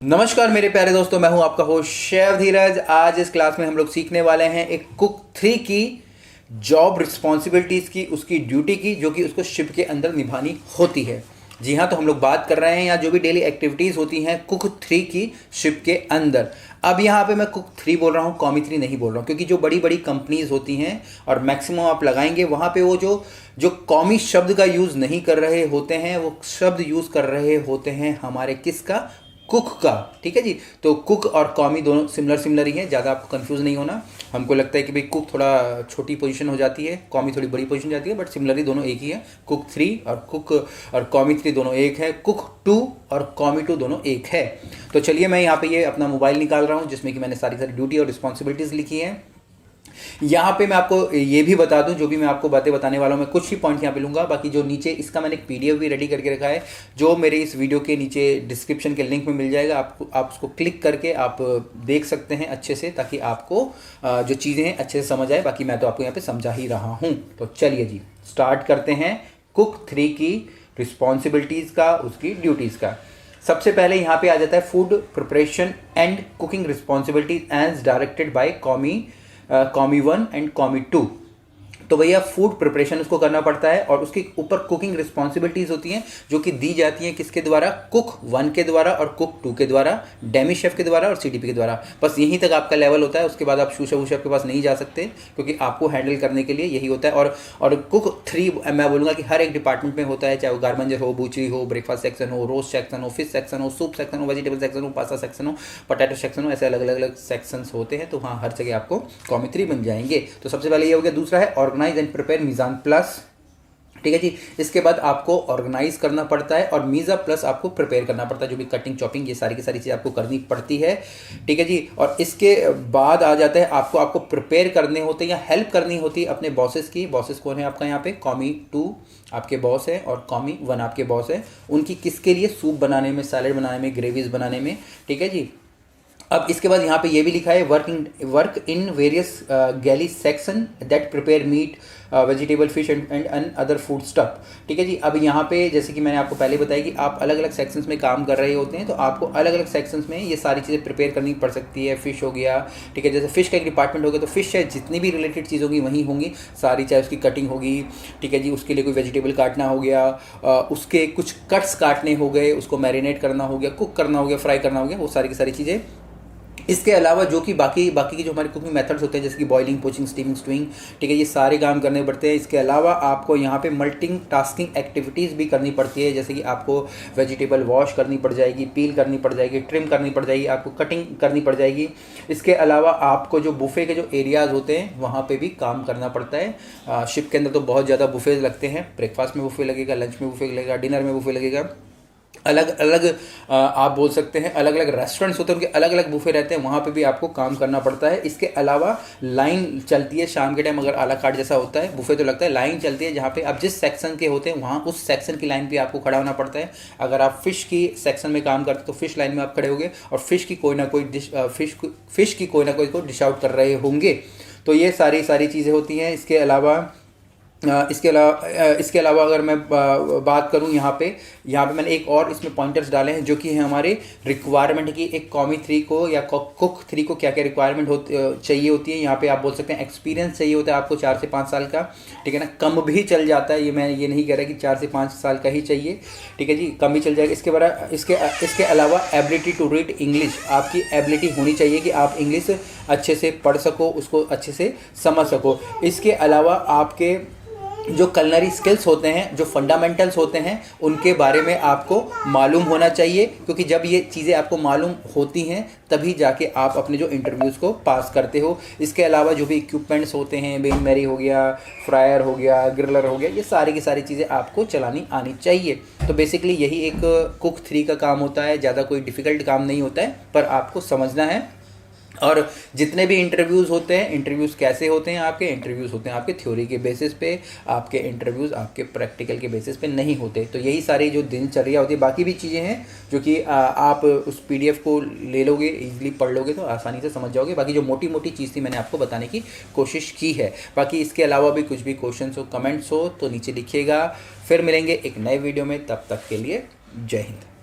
नमस्कार मेरे प्यारे दोस्तों, मैं हूं आपका होस्ट शेफ धीरज। आज इस क्लास में हम लोग सीखने वाले हैं एक कुक 3 की जॉब रिस्पॉन्सिबिलिटीज़ की, उसकी ड्यूटी की, जो कि उसको शिप के अंदर निभानी होती है। जी हाँ, तो हम लोग बात कर रहे हैं यहाँ जो भी डेली एक्टिविटीज़ होती हैं कुक 3 की शिप के अंदर। अब यहाँ पे मैं कुक 3 बोल रहा हूँ, कॉमी 3 नहीं बोल रहा हूँ, क्योंकि जो बड़ी बड़ी कंपनीज होती हैं और मैक्सिमम आप लगाएंगे वहाँ पे वो जो कॉमी शब्द का यूज़ नहीं कर रहे होते हैं, वो शब्द यूज़ कर रहे होते हैं हमारे किसका, कुक का। ठीक है जी। तो कुक और कॉमी दोनों सिमिलर ही हैं, ज़्यादा आपको कंफ्यूज नहीं होना। हमको लगता है कि भाई कुक थोड़ा छोटी पोजीशन हो जाती है, कॉमी थोड़ी बड़ी पोजीशन जाती है, बट सिमिलरली दोनों एक ही है। कुक 3 और कॉमी 3 दोनों एक है, कुक 2 और कॉमी 2 दोनों एक है। तो चलिए मैं यहाँ पे ये अपना मोबाइल निकाल रहा हूँ जिसमें कि मैंने सारी ड्यूटी और रिस्पॉन्सिबिलिटीज़ लिखी हैं। यहाँ पे मैं आपको ये भी बता दूं, जो भी मैं आपको बातें बताने वाला हूँ, मैं कुछ ही पॉइंट यहाँ पे लूँगा। बाकी जो नीचे इसका मैंने एक पीडीएफ भी रेडी करके रखा है, जो मेरे इस वीडियो के नीचे डिस्क्रिप्शन के लिंक में मिल जाएगा। आप उसको क्लिक करके आप देख सकते हैं अच्छे से, ताकि आपको जो चीज़ें हैं अच्छे से समझ आए। बाकी मैं तो आपको यहाँ पर समझा ही रहा हूँ। तो चलिए जी, स्टार्ट करते हैं कुक 3 की रिस्पॉन्सिबिलिटीज़ का, उसकी ड्यूटीज़ का। सबसे पहले यहाँ पे आ जाता है food preparation and cooking responsibilities as directed by commis 1 and commis 2। तो भैया फूड प्रिपरेशन उसको करना पड़ता है और उसके ऊपर कुकिंग रिस्पॉन्सिबिलिटीज़ होती हैं, जो कि दी जाती हैं किसके द्वारा, कुक 1 के द्वारा और कुक 2 के द्वारा, डेमी शेफ के द्वारा और सीडीपी के द्वारा। बस यहीं तक आपका लेवल होता है। उसके बाद आप शू शेफ के पास नहीं जा सकते, क्योंकि आपको हैंडल करने के लिए यही होता है। और कुक 3 मैं बोलूँगा कि हर एक डिपार्टमेंट में होता है, चाहे वो गारमेंजर हो, बूचरी हो, ब्रेकफास्ट सेक्शन हो, रोस्ट सेक्शन हो, फिश सेक्शन हो, सूप सेक्शन हो, वेजिटेबल सेक्शन हो, पास्ता सेक्शन हो, पोटैटो सेक्शन हो, ऐसे अलग अलग सेक्शंस होते हैं। तो हाँ, हर जगह आपको कॉमी 3 बन जाएंगे। तो सबसे पहले ये हो गया। दूसरा है organise and prepare Meezaan plus. ठीक है जी। इसके बाद आपको ऑर्गेनाइज करना पड़ता है और मीज़ा प्लस आपको प्रिपेयर करना पड़ता है, जो भी कटिंग चॉपिंग ये सारी की सारी चीज़ आपको करनी पड़ती है। ठीक है जी। और इसके बाद आ जाता है आपको प्रिपेयर करने होते हैं या हेल्प करनी होती है अपने बॉसेस की। बॉसेस कौन है आपका यहाँ पे, कॉमी 2 आपके बॉस है और कॉमी 1 आपके बॉस है। उनकी किसके लिए, सूप बनाने में, सैलेड बनाने में, ग्रेवीज बनाने में। ठीक है जी। अब इसके बाद यहाँ पे ये भी लिखा है work in various galley section that prepare meat, vegetable, fish and other food stuff. ठीक है जी। अब यहाँ पे जैसे कि मैंने आपको पहले बताया कि आप अलग अलग सेक्शंस में काम कर रहे होते हैं, तो आपको अलग अलग सेक्शंस में ये सारी चीज़ें प्रिपेयर करनी पड़ सकती है। फिश हो गया, ठीक है, जैसे फिश का एक डिपार्टमेंट हो गया, तो फिश है जितनी भी रिलेटेड चीज़ होगी वहीं होंगी सारी, चाहे उसकी कटिंग होगी, ठीक है जी, उसके लिए कोई वेजिटेबल काटना हो गया, उसके कुछ कट्स काटने हो गए, उसको मैरिनेट करना हो गया, कुक करना हो गया, फ्राई करना हो गया, वो सारी की सारी चीज़ें। इसके अलावा जो कि बाकी की जो हमारे कुकिंग मेथड्स होते हैं, जैसे कि बॉइलिंग, पोचिंग, स्टीमिंग, स्टूइंग, ठीक है, ये सारे काम करने पड़ते हैं। इसके अलावा आपको यहाँ पे मल्टी टास्किंग एक्टिविटीज़ भी करनी पड़ती है, जैसे कि आपको वेजिटेबल वॉश करनी पड़ जाएगी, पील करनी पड़ जाएगी, ट्रिम करनी पड़ जाएगी, आपको कटिंग करनी पड़ जाएगी। इसके अलावा आपको जो बुफे के जो एरियाज़ होते हैं वहाँ पर भी काम करना पड़ता है। शिप के अंदर तो बहुत ज़्यादा बुफे लगते हैं। ब्रेकफास्ट में बुफे लगेगा, लंच में बुफे लगेगा, डिनर में बुफे लगेगा, अलग अलग आप बोल सकते हैं अलग अलग रेस्टोरेंट्स होते हैं, उनके अलग अलग बुफे रहते हैं, वहाँ पे भी आपको काम करना पड़ता है। इसके अलावा लाइन चलती है शाम के टाइम, अगर आला कार्ड जैसा होता है, बुफे तो लगता है, लाइन चलती है जहाँ पे आप जिस सेक्शन के होते हैं वहाँ उस सेक्शन की लाइन पे आपको खड़ा होना पड़ता है। अगर आप फिश की सेक्शन में काम करते तो फिश लाइन में आप खड़े होंगे और फिश की कोई ना कोई डिश आउट कर रहे होंगे। तो ये सारी चीज़ें होती हैं। इसके अलावा अगर मैं बात करूं, यहाँ पे मैंने एक और इसमें पॉइंटर्स डाले हैं, जो कि है हमारे रिक्वायरमेंट की एक कॉमी 3 को या कुक 3 को क्या क्या रिक्वायरमेंट चाहिए होती है। यहाँ पे आप बोल सकते हैं एक्सपीरियंस चाहिए होता है आपको 4 से 5 साल का, ठीक है ना, कम भी चल जाता है, मैं ये नहीं कह रहा कि 4 से 5 साल का ही चाहिए, ठीक है जी, कम भी चल जाएगा। इसके अलावा एबिलिटी टू रीड इंग्लिश, आपकी एबिलिटी होनी चाहिए कि आप इंग्लिश अच्छे से पढ़ सको, उसको अच्छे से समझ सको। इसके अलावा आपके जो कलनरी स्किल्स होते हैं, जो फंडामेंटल्स होते हैं, उनके बारे में आपको मालूम होना चाहिए, क्योंकि जब ये चीज़ें आपको मालूम होती हैं तभी जाके आप अपने जो इंटरव्यूज़ को पास करते हो। इसके अलावा जो भी इक्विपमेंट्स होते हैं, बेन मैरी हो गया, फ्रायर हो गया, ग्रिलर हो गया, ये सारी की सारी चीज़ें आपको चलानी आनी चाहिए। तो बेसिकली यही एक कुक 3 का काम होता है। ज़्यादा कोई डिफ़िकल्ट काम नहीं होता है, पर आपको समझना है। और जितने भी इंटरव्यूज़ होते हैं, इंटरव्यूज़ कैसे होते हैं, आपके इंटरव्यूज़ होते हैं आपके थ्योरी के बेसिस पे, आपके इंटरव्यूज़ आपके प्रैक्टिकल के बेसिस पे नहीं होते। तो यही सारी जो दिनचर्या होती है, बाकी भी चीज़ें हैं जो कि आप उस पीडीएफ को ले लोगे, ईजिली पढ़ लोगे तो आसानी से समझ जाओगे। बाकी जो मोटी मोटी चीज़ थी मैंने आपको बताने की कोशिश की है। बाकी इसके अलावा भी कुछ भी क्वेश्चन हो, कमेंट्स हो तो नीचे लिखिएगा। फिर मिलेंगे एक नए वीडियो में, तब तक के लिए जय हिंद।